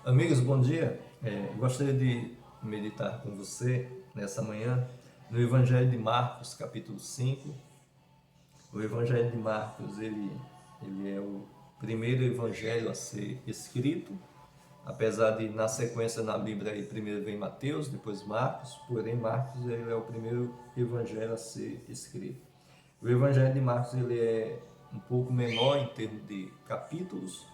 Amigos, bom dia. Gostaria de meditar com você nessa manhã no Evangelho de Marcos, capítulo 5. O Evangelho de Marcos, ele é o primeiro evangelho a ser escrito, apesar de na sequência na Bíblia aí, primeiro vem Mateus, depois Marcos, porém Marcos ele é o primeiro evangelho a ser escrito. O Evangelho de Marcos ele é um pouco menor em termos de capítulos,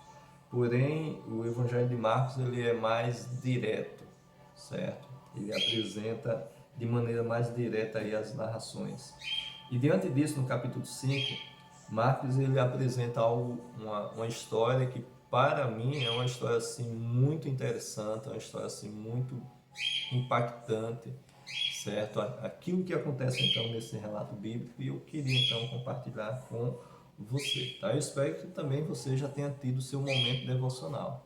porém o Evangelho de Marcos ele é mais direto, certo? Ele apresenta de maneira mais direta aí as narrações. E diante disso, no capítulo 5, Marcos ele apresenta uma história que para mim é uma história assim muito interessante, uma história assim muito impactante, certo? Aquilo que acontece então nesse relato bíblico e eu queria então compartilhar com você, tá? Eu espero que também você já tenha tido seu momento devocional.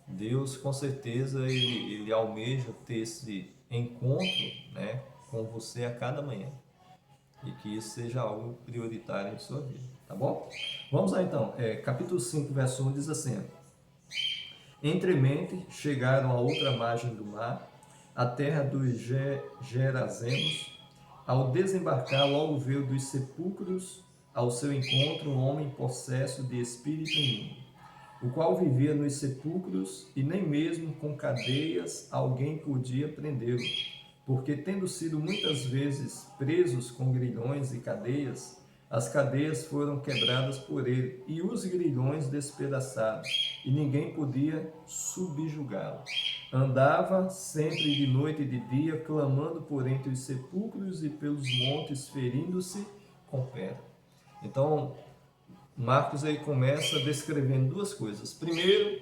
Deus com certeza ele almeja ter esse encontro, né, com você a cada manhã e que isso seja algo prioritário em sua vida, tá bom? Vamos lá então, capítulo 5, verso 1 diz assim: Entremente chegaram à outra margem do mar, a terra dos Gerazenos. Ao desembarcar, logo veio dos sepulcros ao seu encontro um homem possesso de espírito imundo, o qual vivia nos sepulcros e nem mesmo com cadeias alguém podia prendê-lo, porque tendo sido muitas vezes presos com grilhões e cadeias, as cadeias foram quebradas por ele e os grilhões despedaçados, e ninguém podia subjugá-lo. Andava sempre de noite e de dia, clamando por entre os sepulcros e pelos montes, ferindo-se com pedra. Então, Marcos aí começa descrevendo duas coisas. Primeiro,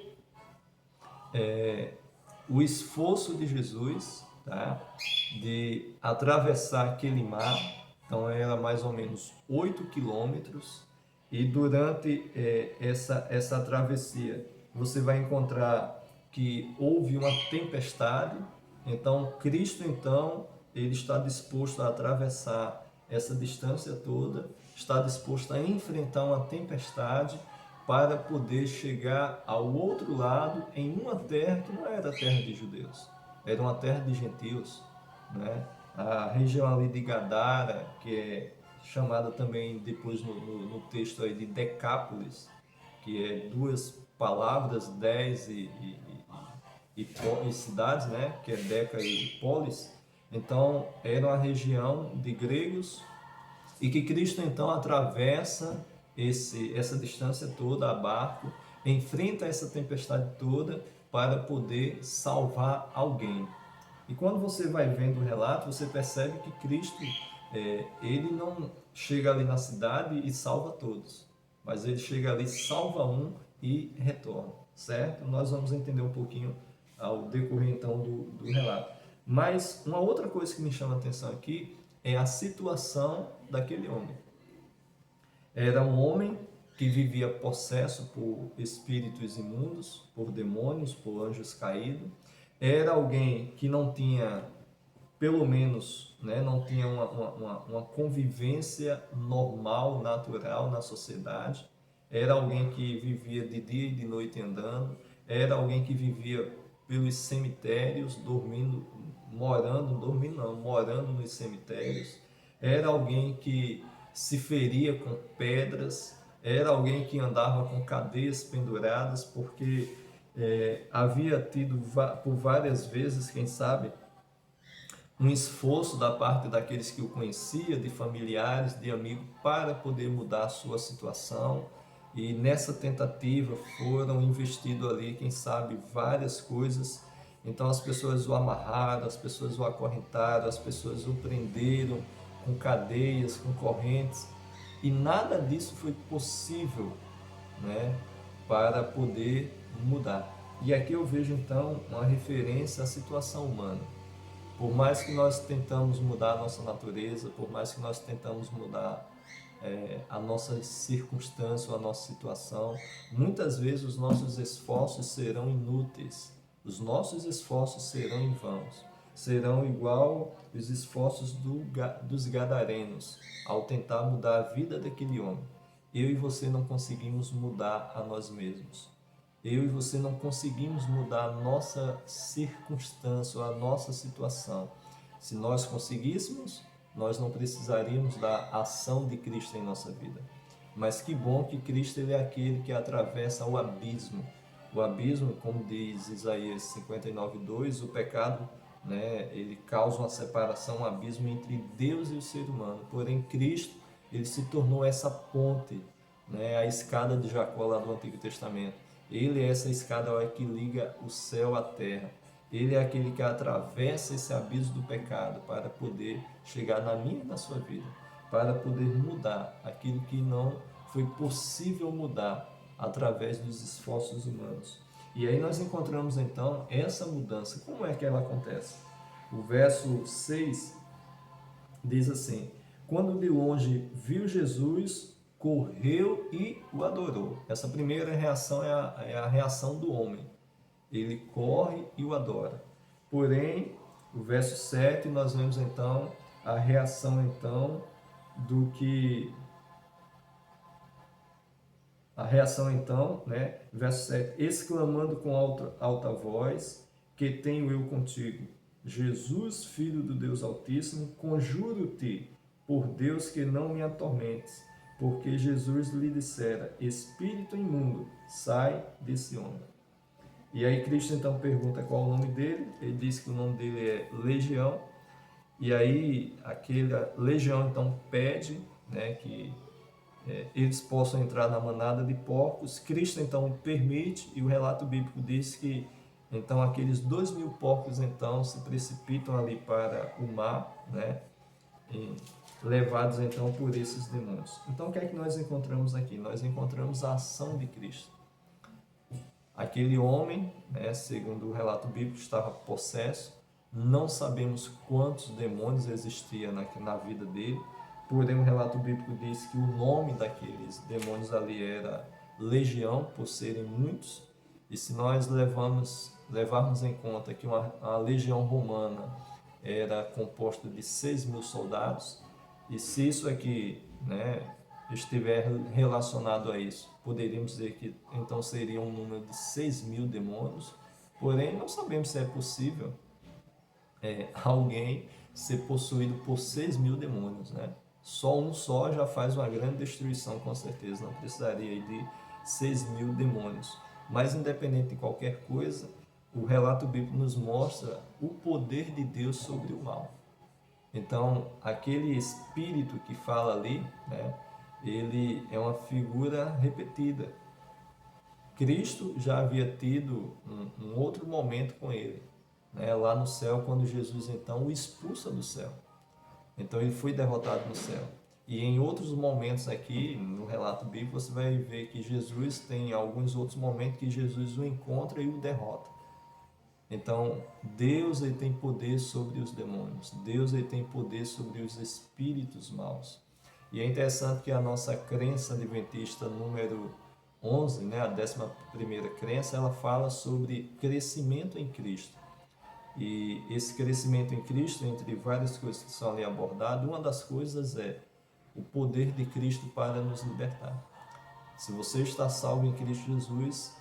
o esforço de Jesus, tá, de atravessar aquele mar. Então era mais ou menos 8 quilômetros e durante essa travessia você vai encontrar que houve uma tempestade. Então Cristo ele está disposto a atravessar essa distância toda, está disposto a enfrentar uma tempestade para poder chegar ao outro lado em uma terra que não era terra de judeus, era uma terra de gentios, né? A região ali de Gadara, que é chamada também depois no texto aí de Decápolis, que é duas palavras, 10 e cidades, né? Que é Deca e Polis. Então era uma região de gregos e que Cristo então atravessa essa distância toda a barco, enfrenta essa tempestade toda para poder salvar alguém. E quando você vai vendo o relato, você percebe que Cristo, ele não chega ali na cidade e salva todos, mas ele chega ali, salva um e retorna, certo? Nós vamos entender um pouquinho ao decorrer então do relato. Mas uma outra coisa que me chama a atenção aqui é a situação daquele homem. Era um homem que vivia possesso por espíritos imundos, por demônios, por anjos caídos. Era alguém que não tinha, pelo menos, né, não tinha uma convivência normal, natural na sociedade. Era alguém que vivia de dia e de noite andando. Era alguém que vivia pelos cemitérios, morando nos cemitérios. Era alguém que se feria com pedras, era alguém que andava com cadeias penduradas, porque havia tido por várias vezes, quem sabe, um esforço da parte daqueles que o conhecia, de familiares, de amigos, para poder mudar a sua situação. E nessa tentativa foram investidos ali, quem sabe, várias coisas. Então as pessoas o amarraram, as pessoas o acorrentaram, as pessoas o prenderam com cadeias, com correntes. E nada disso foi possível, né, para poder mudar. E aqui eu vejo então uma referência à situação humana. Por mais que nós tentamos mudar a nossa natureza, por mais que nós tentamos mudar a nossa circunstância, a nossa situação, muitas vezes os nossos esforços serão inúteis, os nossos esforços serão em vão, serão igual os esforços dos gadarenos ao tentar mudar a vida daquele homem. Eu e você não conseguimos mudar a nós mesmos. eu e você não conseguimos mudar a nossa circunstância, ou a nossa situação. Se nós conseguíssemos, nós não precisaríamos da ação de Cristo em nossa vida. Mas que bom que Cristo ele é aquele que atravessa o abismo. O abismo, como diz Isaías 59:2, o pecado, né, ele causa uma separação, um abismo entre Deus e o ser humano. Porém, Cristo, ele se tornou essa ponte, né, a escada de Jacó lá do Antigo Testamento. Ele é essa escada que liga o céu à terra. Ele é aquele que atravessa esse abismo do pecado para poder chegar na minha e na sua vida, para poder mudar aquilo que não foi possível mudar através dos esforços humanos. E aí nós encontramos então essa mudança. Como é que ela acontece? O verso 6 diz assim: quando de longe viu Jesus, correu e o adorou. Essa primeira reação é a reação do homem. Ele corre e o adora. Porém, o verso 7 nós vemos então a reação então do que a reação então, né? Verso 7, exclamando com alta voz, que tenho eu contigo, Jesus, Filho do Deus Altíssimo, conjuro-te, por Deus, que não me atormentes, porque Jesus lhe dissera, espírito imundo, sai desse homem. E aí Cristo então pergunta qual o nome dele, ele diz que o nome dele é Legião, e aí aquela Legião então pede, né, que eles possam entrar na manada de porcos. Cristo então permite, e o relato bíblico diz que então aqueles 2.000 porcos então se precipitam ali para o mar, né, e levados então por esses demônios. Então o que é que nós encontramos aqui? Nós encontramos a ação de Cristo. Aquele homem, né, segundo o relato bíblico, estava possesso. Não sabemos quantos demônios existiam na vida dele, porém o relato bíblico diz que o nome daqueles demônios ali era Legião, por serem muitos. E se nós levarmos em conta que a legião romana era composta de 6.000 soldados, e se isso aqui, né, estiver relacionado a isso, poderíamos dizer que então seria um número de 6.000 demônios, porém não sabemos se é possível alguém ser possuído por 6.000 demônios, né? Só um só já faz uma grande destruição, com certeza, não precisaria de 6.000 demônios. Mas independente de qualquer coisa, o relato bíblico nos mostra o poder de Deus sobre o mal. Então, aquele espírito que fala ali, né, ele é uma figura repetida. Cristo já havia tido um outro momento com ele, né, lá no céu, quando Jesus então o expulsa do céu. Então ele foi derrotado no céu. E em outros momentos aqui, no relato bíblico, você vai ver que Jesus tem alguns outros momentos que Jesus o encontra e o derrota. Então, Deus ele tem poder sobre os demônios. Deus ele tem poder sobre os espíritos maus. E é interessante que a nossa crença adventista número 11, né, a 11ª crença, ela fala sobre crescimento em Cristo. E esse crescimento em Cristo, entre várias coisas que são ali abordadas, uma das coisas é o poder de Cristo para nos libertar. Se você está salvo em Cristo Jesus,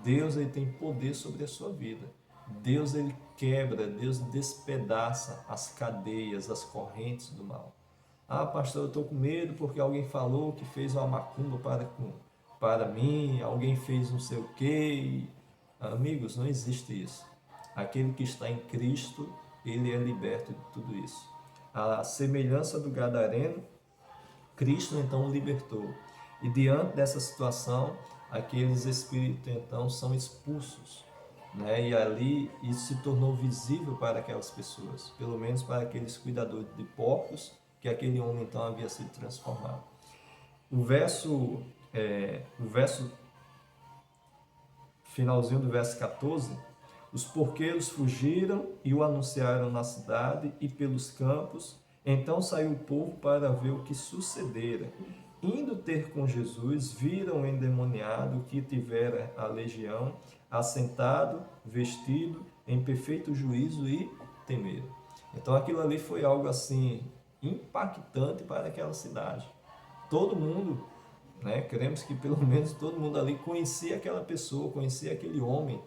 Deus ele tem poder sobre a sua vida. Deus ele quebra, Deus despedaça as cadeias, as correntes do mal. Ah, pastor, eu estou com medo porque alguém falou que fez uma macumba para mim, alguém fez não sei o quê. Amigos, não existe isso. Aquele que está em Cristo, ele é liberto de tudo isso. A semelhança do gadareno, Cristo então o libertou. E diante dessa situação, aqueles espíritos então são expulsos, né? E ali isso se tornou visível para aquelas pessoas, pelo menos para aqueles cuidadores de porcos, que aquele homem então havia sido transformado. O verso finalzinho do verso 14, os porqueiros fugiram e o anunciaram na cidade e pelos campos. Então saiu o povo para ver o que sucedera. Indo ter com Jesus, viram o endemoniado que tivera a legião, assentado, vestido, em perfeito juízo e temeram. Então aquilo ali foi algo assim impactante para aquela cidade. Todo mundo né? Cremos que pelo menos todo mundo ali conhecia aquela pessoa, conhecia aquele homem,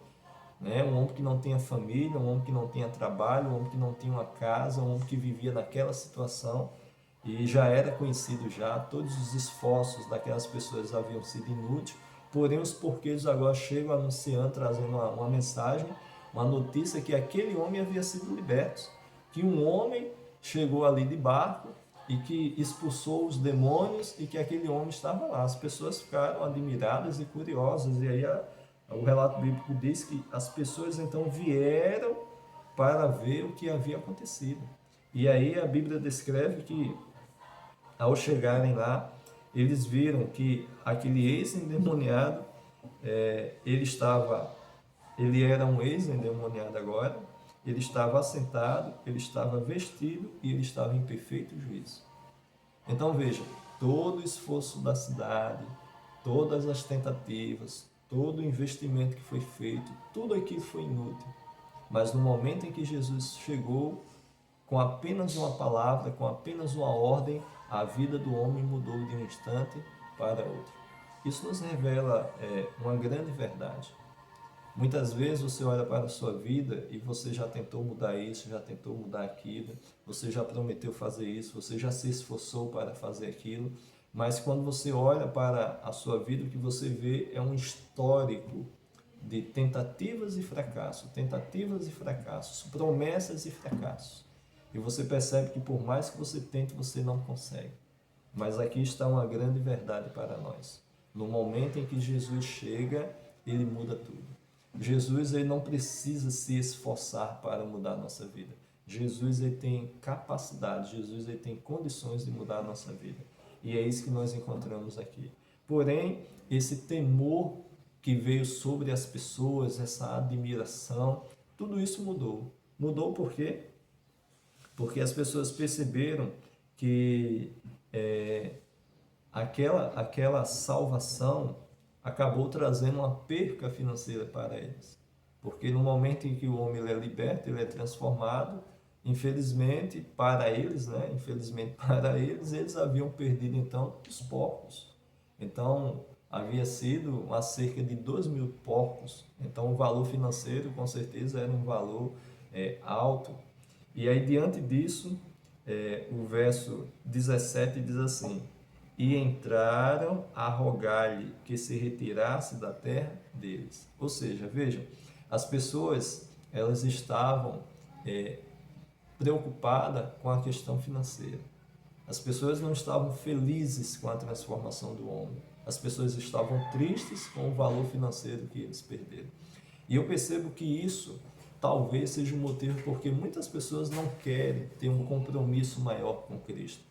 né? Um homem que não tinha família, um homem que não tinha trabalho, um homem que não tinha uma casa, um homem que vivia naquela situação e já era conhecido já, todos os esforços daquelas pessoas haviam sido inúteis, porém os porquês agora chegam anunciando, trazendo uma mensagem, uma notícia que aquele homem havia sido liberto, que um homem chegou ali de barco e que expulsou os demônios e que aquele homem estava lá. As pessoas ficaram admiradas e curiosas e aí o relato bíblico diz que as pessoas então vieram para ver o que havia acontecido. E aí a Bíblia descreve que ao chegarem lá, eles viram que aquele ex-endemoniado, ele era um ex-endemoniado agora, ele estava assentado, ele estava vestido e ele estava em perfeito juízo. Então veja, todo o esforço da cidade, todas as tentativas, todo o investimento que foi feito, tudo aquilo foi inútil. Mas no momento em que Jesus chegou, com apenas uma palavra, com apenas uma ordem, a vida do homem mudou de um instante para outro. Isso nos revela uma grande verdade. Muitas vezes você olha para a sua vida e você já tentou mudar isso, já tentou mudar aquilo, você já prometeu fazer isso, você já se esforçou para fazer aquilo, mas quando você olha para a sua vida, o que você vê é um histórico de tentativas e fracassos, promessas e fracassos. E você percebe que por mais que você tente, você não consegue. Mas aqui está uma grande verdade para nós. No momento em que Jesus chega, ele muda tudo. Jesus ele não precisa se esforçar para mudar a nossa vida. Jesus ele tem capacidade, Jesus ele tem condições de mudar a nossa vida. E é isso que nós encontramos aqui. Porém, esse temor que veio sobre as pessoas, essa admiração, tudo isso mudou. Mudou por quê? Porque as pessoas perceberam que aquela salvação acabou trazendo uma perca financeira para eles. Porque no momento em que o homem ele é liberto, ele é transformado, infelizmente para eles, né? Infelizmente para eles, eles haviam perdido então os porcos. Então havia sido a cerca de 2.000 porcos. Então o valor financeiro com certeza era um valor alto. E aí diante disso, o verso 17 diz assim: e entraram a rogar-lhe que se retirasse da terra deles. Ou seja, vejam, as pessoas elas estavam preocupadas com a questão financeira. As pessoas não estavam felizes com a transformação do homem. As pessoas estavam tristes com o valor financeiro que eles perderam. E eu percebo que isso talvez seja um motivo porque muitas pessoas não querem ter um compromisso maior com Cristo.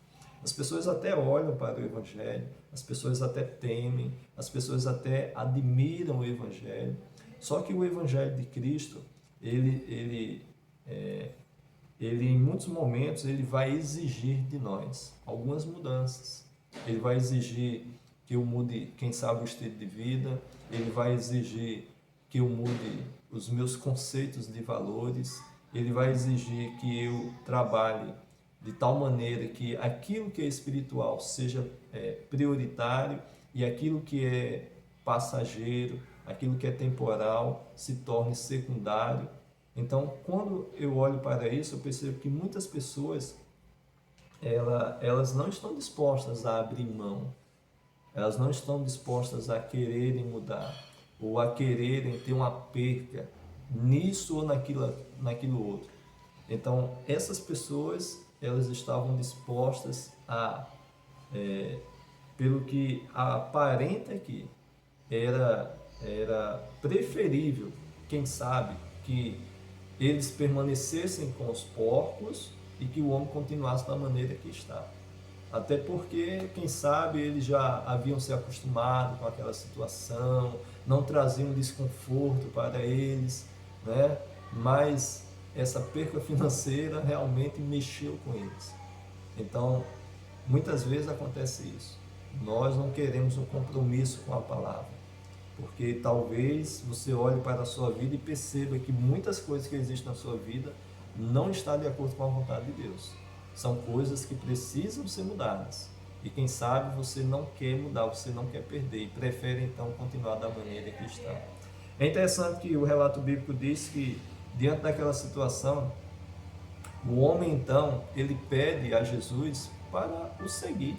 As pessoas até olham para o Evangelho, as pessoas até temem, as pessoas até admiram o Evangelho. Só que o Evangelho de Cristo, ele em muitos momentos, ele vai exigir de nós algumas mudanças. Ele vai exigir que eu mude, quem sabe, o estilo de vida. Ele vai exigir que eu mude os meus conceitos de valores. Ele vai exigir que eu trabalhe de tal maneira que aquilo que é espiritual seja prioritário e aquilo que é passageiro, aquilo que é temporal, se torne secundário. Então, quando eu olho para isso, eu percebo que muitas pessoas elas não estão dispostas a abrir mão, elas não estão dispostas a quererem mudar ou a quererem ter uma perca nisso ou naquilo outro. Então, essas pessoas elas estavam dispostas a, pelo que aparenta aqui, era preferível, quem sabe, que eles permanecessem com os porcos e que o homem continuasse da maneira que está. Até porque, quem sabe, eles já haviam se acostumado com aquela situação, não traziam desconforto para eles, né? Mas essa perca financeira realmente mexeu com eles. Então, muitas vezes acontece isso. Nós não queremos um compromisso com a palavra, porque talvez você olhe para a sua vida e perceba que muitas coisas que existem na sua vida não estão de acordo com a vontade de Deus. São coisas que precisam ser mudadas. E quem sabe você não quer mudar, você não quer perder e prefere então continuar da maneira que está. É interessante que o relato bíblico diz que diante daquela situação, o homem então, ele pede a Jesus para o seguir,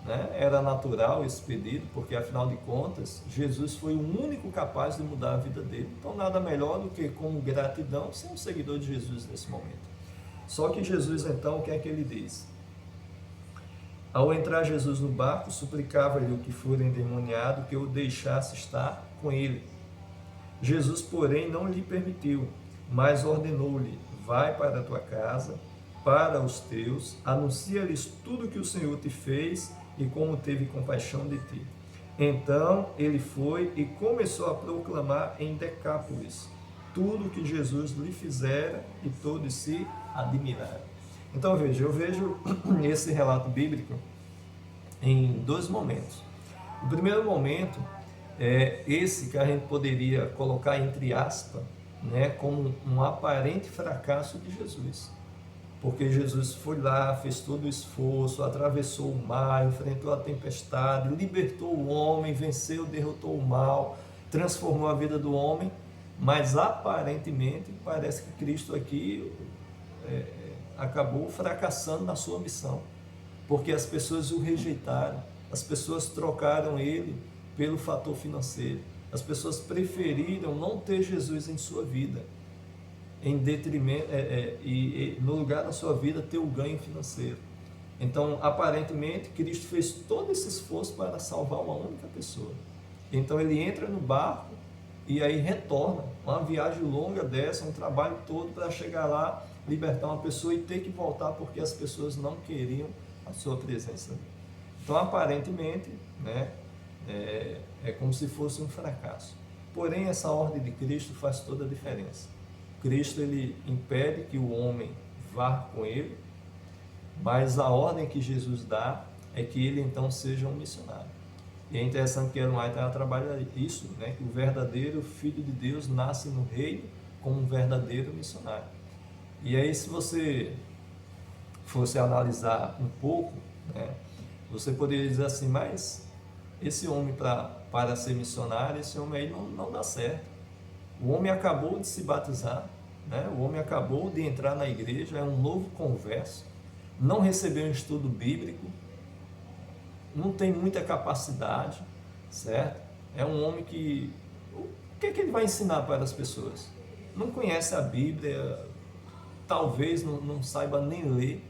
né? Era natural esse pedido, porque afinal de contas, Jesus foi o único capaz de mudar a vida dele. Então nada melhor do que como gratidão ser um seguidor de Jesus nesse momento. Só que Jesus então, o que é que ele diz? Ao entrar Jesus no barco, suplicava-lhe o que fora endemoniado que o deixasse estar com ele. Jesus, porém, não lhe permitiu, mas ordenou-lhe: vai para a tua casa, para os teus, anuncia-lhes tudo o que o Senhor te fez e como teve compaixão de ti. Então ele foi e começou a proclamar em Decápolis tudo o que Jesus lhe fizera, e todos se admiraram. Então veja, eu vejo esse relato bíblico em dois momentos. O primeiro momento é esse que a gente poderia colocar entre aspas, né, como um aparente fracasso de Jesus. Porque Jesus foi lá, fez todo o esforço, atravessou o mar, enfrentou a tempestade, libertou o homem, venceu, derrotou o mal, transformou a vida do homem, mas aparentemente parece que Cristo aqui acabou fracassando na sua missão, porque as pessoas o rejeitaram, as pessoas trocaram ele pelo fator financeiro, as pessoas preferiram não ter Jesus em sua vida, em detrimento e no lugar da sua vida ter o ganho financeiro. Então, aparentemente, Cristo fez todo esse esforço para salvar uma única pessoa. Então ele entra no barco e aí retorna, uma viagem longa dessa, um trabalho todo para chegar lá, libertar uma pessoa e ter que voltar porque as pessoas não queriam a sua presença. Então, aparentemente, né, é como se fosse um fracasso. Porém, essa ordem de Cristo faz toda a diferença. Cristo, ele impede que o homem vá com ele, mas a ordem que Jesus dá é que ele então seja um missionário. E é interessante que Ellen White trabalha isso, né, que o verdadeiro Filho de Deus nasce no reino como um verdadeiro missionário. E aí, se você fosse analisar um pouco, né, você poderia dizer assim, mas esse homem para ser missionário, esse homem aí não dá certo. O homem acabou de se batizar, né? O homem acabou de entrar na igreja, é um novo converso, não recebeu um estudo bíblico, não tem muita capacidade, certo? É um homem que... O que é que ele vai ensinar para as pessoas? Não conhece a Bíblia, talvez não saiba nem ler,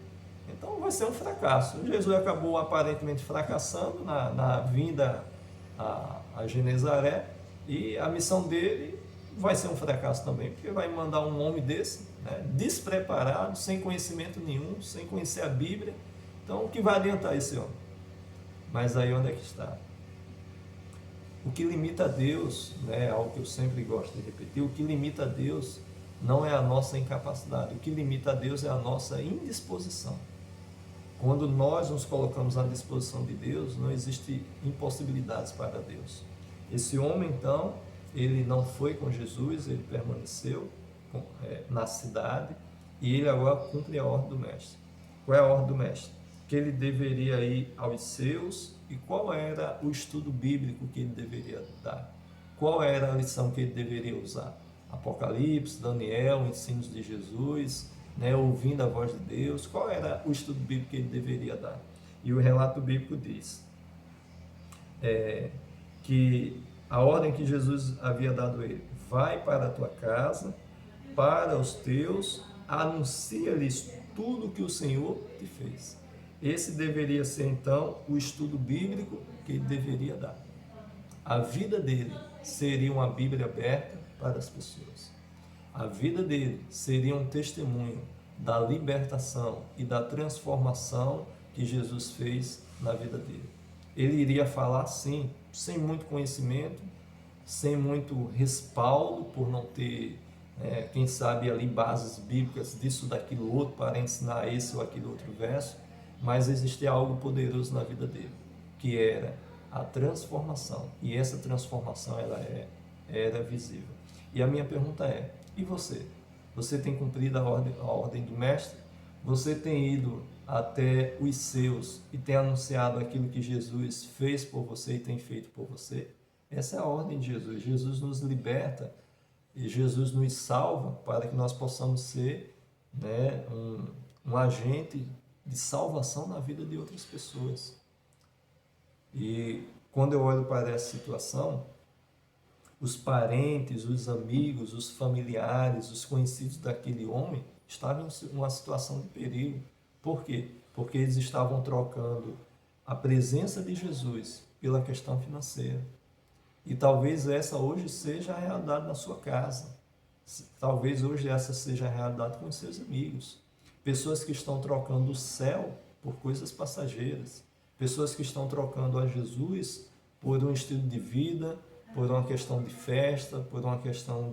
então vai ser um fracasso. Jesus acabou aparentemente fracassando na vinda a Genezaré, e a missão dele vai ser um fracasso também, porque vai mandar um homem desse, né, despreparado, sem conhecimento nenhum, sem conhecer a Bíblia. Então, o que vai adiantar esse homem? Mas aí onde é que está? O que limita a Deus, né, algo que eu sempre gosto de repetir, o que limita a Deus não é a nossa incapacidade, o que limita a Deus é a nossa indisposição. Quando nós nos colocamos à disposição de Deus, não existe impossibilidades para Deus. Esse homem, então, ele não foi com Jesus, ele permaneceu na cidade, e ele agora cumpre a ordem do mestre. Qual é a ordem do mestre? Que ele deveria ir aos seus, e qual era o estudo bíblico que ele deveria dar? Qual era a lição que ele deveria usar? Apocalipse, Daniel, ensinos de Jesus, né, ouvindo a voz de Deus. Qual era o estudo bíblico que ele deveria dar? E o relato bíblico diz que a ordem que Jesus havia dado a ele: vai para a tua casa, para os teus, anuncia-lhes tudo o que o Senhor te fez. Esse deveria ser então o estudo bíblico que ele deveria dar. A vida dele seria uma Bíblia aberta para as pessoas. A vida dele seria um testemunho da libertação e da transformação que Jesus fez na vida dele. Ele iria falar, sim, sem muito conhecimento, sem muito respaldo, por não ter, quem sabe, ali bases bíblicas disso, daquilo outro, para ensinar esse ou aquele outro verso, mas existia algo poderoso na vida dele, que era a transformação, e essa transformação era visível. E a minha pergunta é: e você? Você tem cumprido a ordem do mestre? Você tem ido até os seus e tem anunciado aquilo que Jesus fez por você e tem feito por você? Essa é a ordem de Jesus. Jesus nos liberta e Jesus nos salva para que nós possamos ser, né, um agente de salvação na vida de outras pessoas. E quando eu olho para essa situação, os parentes, os amigos, os familiares, os conhecidos daquele homem estavam em uma situação de perigo. Por quê? Porque eles estavam trocando a presença de Jesus pela questão financeira. E talvez essa hoje seja a realidade na sua casa. Talvez hoje essa seja a realidade com os seus amigos. Pessoas que estão trocando o céu por coisas passageiras. Pessoas que estão trocando a Jesus por um estilo de vida, por uma questão de festa, por uma questão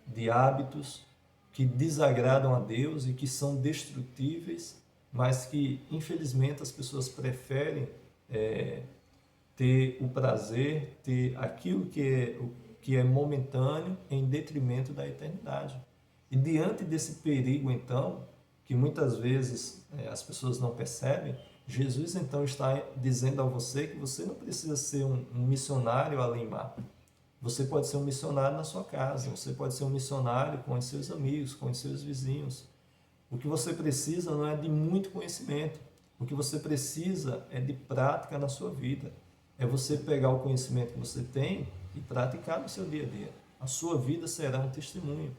de hábitos que desagradam a Deus e que são destrutíveis, mas que infelizmente as pessoas preferem ter o prazer, ter aquilo que é momentâneo em detrimento da eternidade. E diante desse perigo, então, que muitas vezes as pessoas não percebem, Jesus então está dizendo a você que você não precisa ser um missionário além-mar. Você pode ser um missionário na sua casa, você pode ser um missionário com os seus amigos, com os seus vizinhos. O que você precisa não é de muito conhecimento, o que você precisa é de prática na sua vida. É você pegar o conhecimento que você tem e praticar no seu dia a dia. A sua vida será um testemunho.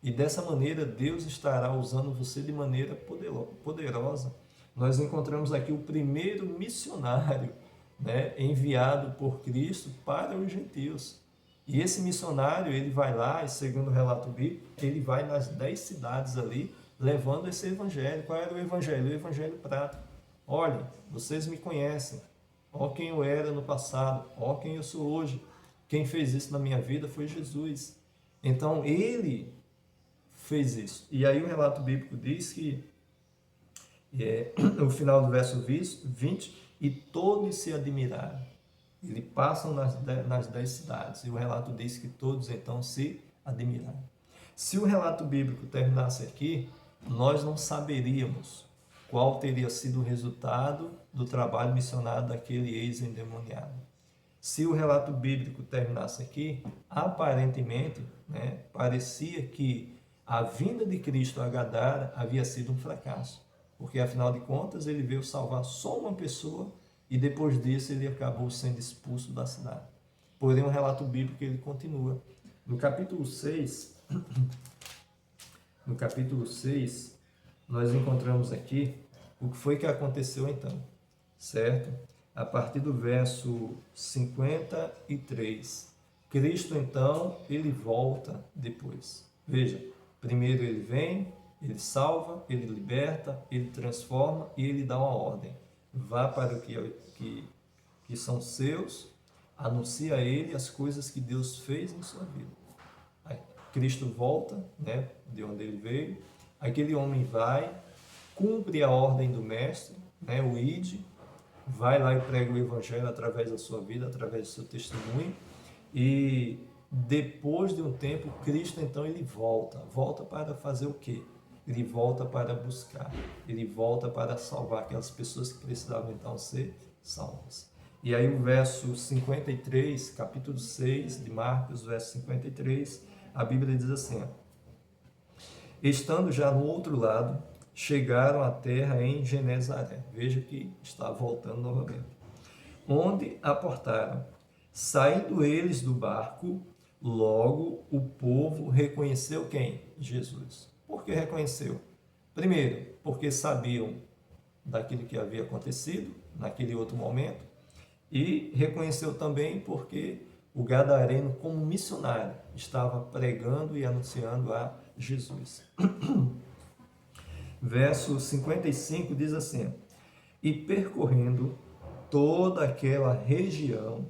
E dessa maneira Deus estará usando você de maneira poderosa. Nós encontramos aqui o primeiro missionário, né, enviado por Cristo para os gentios. E esse missionário, ele vai lá, e segundo o relato bíblico, ele vai nas 10 cidades ali, levando esse evangelho. Qual era o evangelho? O evangelho prático. Olha, vocês me conhecem. Ó quem eu era no passado, ó quem eu sou hoje. Quem fez isso na minha vida foi Jesus. Então, ele fez isso. E aí o relato bíblico diz que, no final do verso 20, e todos se admiraram. Eles passam nas 10 cidades, e o relato diz que todos então se admiraram. Se o relato bíblico terminasse aqui, nós não saberíamos qual teria sido o resultado do trabalho missionário daquele ex-endemoniado. Se o relato bíblico terminasse aqui, aparentemente, né, parecia que a vinda de Cristo a Gadara havia sido um fracasso, porque afinal de contas ele veio salvar só uma pessoa e depois disso ele acabou sendo expulso da cidade. Porém, o relato bíblico ele continua. No capítulo 6, nós encontramos aqui o que foi que aconteceu então, certo? A partir do verso 53, Cristo então, ele volta depois. Veja, primeiro ele vem, ele salva, ele liberta, ele transforma e ele dá uma ordem. Vá para o que são seus, anuncia a ele as coisas que Deus fez em sua vida. Aí, Cristo volta, né, de onde ele veio, aquele homem vai, cumpre a ordem do mestre, né, o ide, vai lá e prega o evangelho através da sua vida, através do seu testemunho, e depois de um tempo, Cristo então ele volta para fazer o quê? Ele volta para buscar, ele volta para salvar aquelas pessoas que precisavam então ser salvas. E aí o verso 53, capítulo 6 de Marcos, verso 53, a Bíblia diz assim, ó, estando já no outro lado, chegaram à terra em Genezaré. Veja que está voltando novamente. Onde aportaram. Saindo eles do barco, logo o povo reconheceu quem? Jesus. Por que reconheceu? Primeiro, porque sabiam daquilo que havia acontecido naquele outro momento, e reconheceu também porque o gadareno, como missionário, estava pregando e anunciando a Jesus. Verso 55 diz assim, e percorrendo toda aquela região,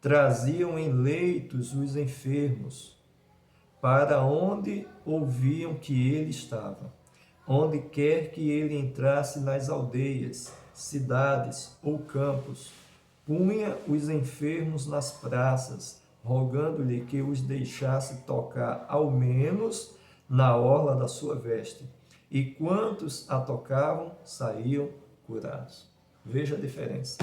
traziam em leitos os enfermos, para onde ouviam que ele estava. Onde quer que ele entrasse nas aldeias, cidades ou campos, punha os enfermos nas praças, rogando-lhe que os deixasse tocar ao menos na orla da sua veste. e quantos a tocavam saíam curados. Veja a diferença.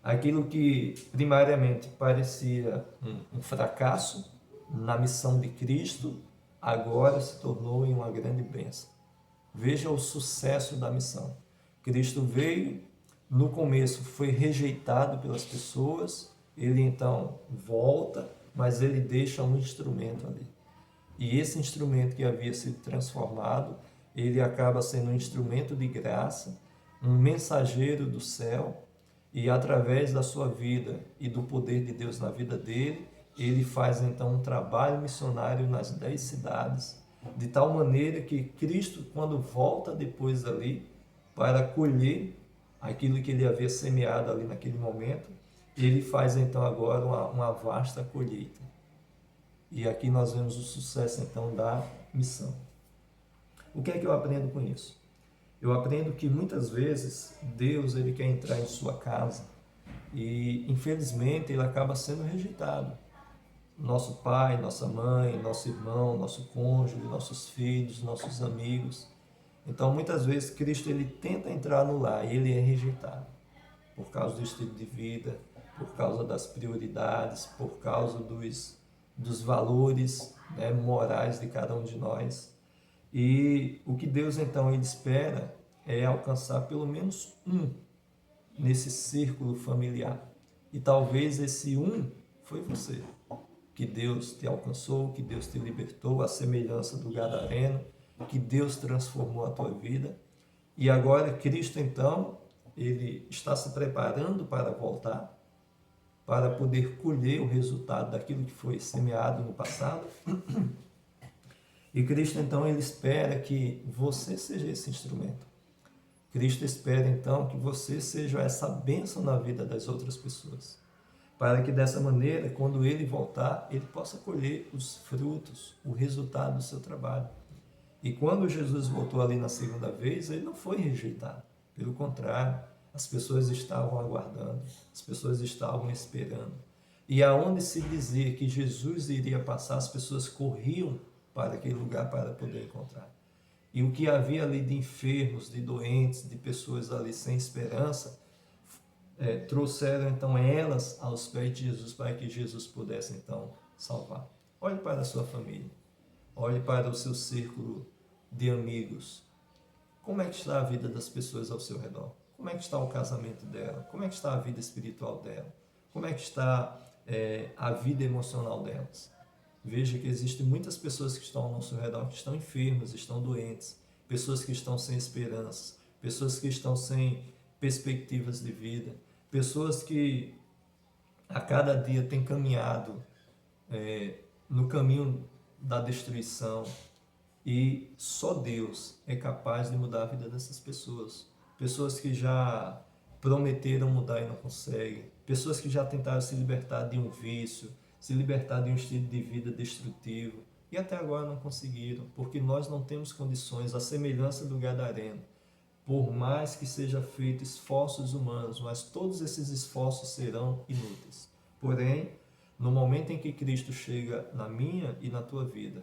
Aquilo que primariamente parecia um fracasso na missão de Cristo, agora se tornou em uma grande bênção. Veja o sucesso da missão. Cristo veio, no começo foi rejeitado pelas pessoas, ele então volta, mas ele deixa um instrumento ali. E esse instrumento que havia sido transformado, ele acaba sendo um instrumento de graça, um mensageiro do céu, e através da sua vida e do poder de Deus na vida dele, ele faz então um trabalho missionário nas 10 cidades, de tal maneira que Cristo, quando volta depois ali para colher aquilo que ele havia semeado ali naquele momento, ele faz então agora uma vasta colheita. E aqui nós vemos o sucesso então da missão. O que é que eu aprendo com isso? Eu aprendo que muitas vezes Deus ele quer entrar em sua casa e infelizmente ele acaba sendo rejeitado. Nosso pai, nossa mãe, nosso irmão, nosso cônjuge, nossos filhos, nossos amigos. Então muitas vezes Cristo ele tenta entrar no lar e ele é rejeitado por causa do estilo de vida, por causa das prioridades, por causa dos valores, né, morais de cada um de nós. E o que Deus então ele espera é alcançar pelo menos um nesse círculo familiar. E talvez esse um foi você, que Deus te alcançou, que Deus te libertou, a semelhança do gadareno, que Deus transformou a tua vida. E agora Cristo então, ele está se preparando para voltar, para poder colher o resultado daquilo que foi semeado no passado. E Cristo então ele espera que você seja esse instrumento. Cristo espera então que você seja essa bênção na vida das outras pessoas, para que dessa maneira, quando ele voltar, ele possa colher os frutos, o resultado do seu trabalho. E quando Jesus voltou ali na segunda vez, ele não foi rejeitado. Pelo contrário, as pessoas estavam aguardando, as pessoas estavam esperando. E aonde se dizia que Jesus iria passar, as pessoas corriam para aquele lugar para poder encontrar. E o que havia ali de enfermos, de doentes, de pessoas ali sem esperança, trouxeram então elas aos pés de Jesus para que Jesus pudesse então salvar. Olhe para a sua família, olhe para o seu círculo de amigos. Como é que está a vida das pessoas ao seu redor? Como é que está o casamento dela? Como é que está a vida espiritual dela? Como é que está a vida emocional delas? Veja que existem muitas pessoas que estão ao nosso redor, que estão enfermas, estão doentes, pessoas que estão sem esperança, pessoas que estão sem perspectivas de vida, pessoas que a cada dia têm caminhado no caminho da destruição, e só Deus é capaz de mudar a vida dessas pessoas. Pessoas que já prometeram mudar e não conseguem, pessoas que já tentaram se libertar de um vício, se libertar de um estilo de vida destrutivo e até agora não conseguiram, porque nós não temos condições, à semelhança do gadareno, por mais que seja feito esforços humanos, mas todos esses esforços serão inúteis. Porém, no momento em que Cristo chega na minha e na tua vida,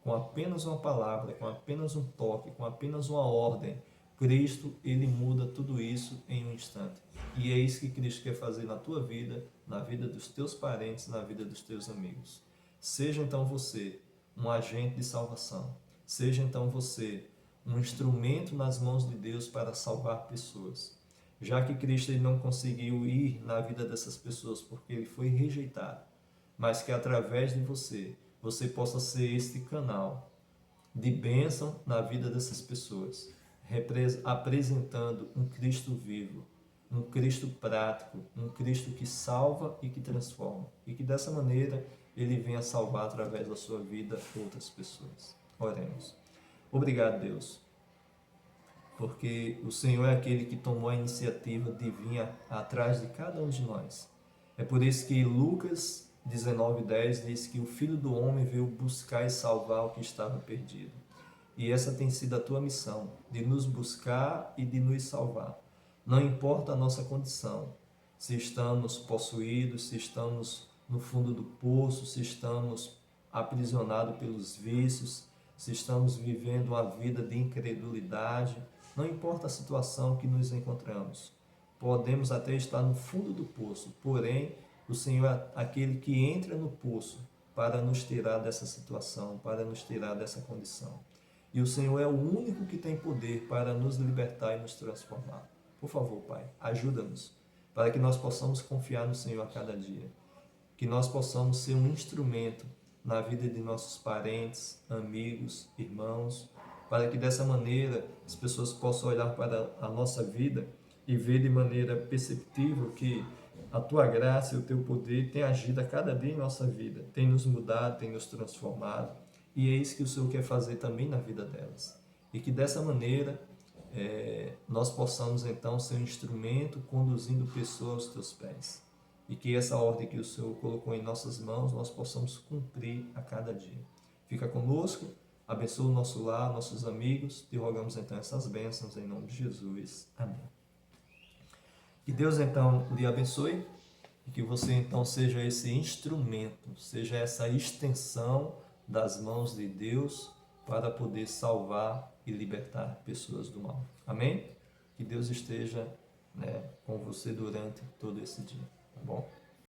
com apenas uma palavra, com apenas um toque, com apenas uma ordem, Cristo, ele muda tudo isso em um instante. E é isso que Cristo quer fazer na tua vida, na vida dos teus parentes, na vida dos teus amigos. Seja então você um agente de salvação. Seja então você um instrumento nas mãos de Deus para salvar pessoas. Já que Cristo ele não conseguiu ir na vida dessas pessoas porque ele foi rejeitado, mas que através de você possa ser este canal de bênção na vida dessas pessoas, apresentando um Cristo vivo, um Cristo prático, um Cristo que salva e que transforma, e que dessa maneira ele venha salvar através da sua vida outras pessoas. Oremos. Obrigado, Deus, porque o Senhor é aquele que tomou a iniciativa de vir atrás de cada um de nós. É por isso que Lucas 19:10 diz que o Filho do Homem veio buscar e salvar o que estava perdido. E essa tem sido a tua missão, de nos buscar e de nos salvar. Não importa a nossa condição, se estamos possuídos, se estamos no fundo do poço, se estamos aprisionados pelos vícios, se estamos vivendo uma vida de incredulidade, não importa a situação que nos encontramos. Podemos até estar no fundo do poço, porém, o Senhor é aquele que entra no poço para nos tirar dessa situação, para nos tirar dessa condição. E o Senhor é o único que tem poder para nos libertar e nos transformar. Por favor, Pai, ajuda-nos para que nós possamos confiar no Senhor a cada dia. Que nós possamos ser um instrumento na vida de nossos parentes, amigos, irmãos, para que dessa maneira as pessoas possam olhar para a nossa vida e ver de maneira perceptível que a Tua graça e o Teu poder têm agido a cada dia em nossa vida, tem nos mudado, tem nos transformado, e é isso que o Senhor quer fazer também na vida delas. E que dessa maneira nós possamos então ser um instrumento conduzindo pessoas aos Teus pés. E que essa ordem que o Senhor colocou em nossas mãos, nós possamos cumprir a cada dia. Fica conosco, abençoa o nosso lar, nossos amigos, te rogamos então essas bênçãos em nome de Jesus. Amém. Que Deus então lhe abençoe e que você então seja esse instrumento, seja essa extensão das mãos de Deus para poder salvar e libertar pessoas do mal. Amém? Que Deus esteja com você durante todo esse dia. Tá bom?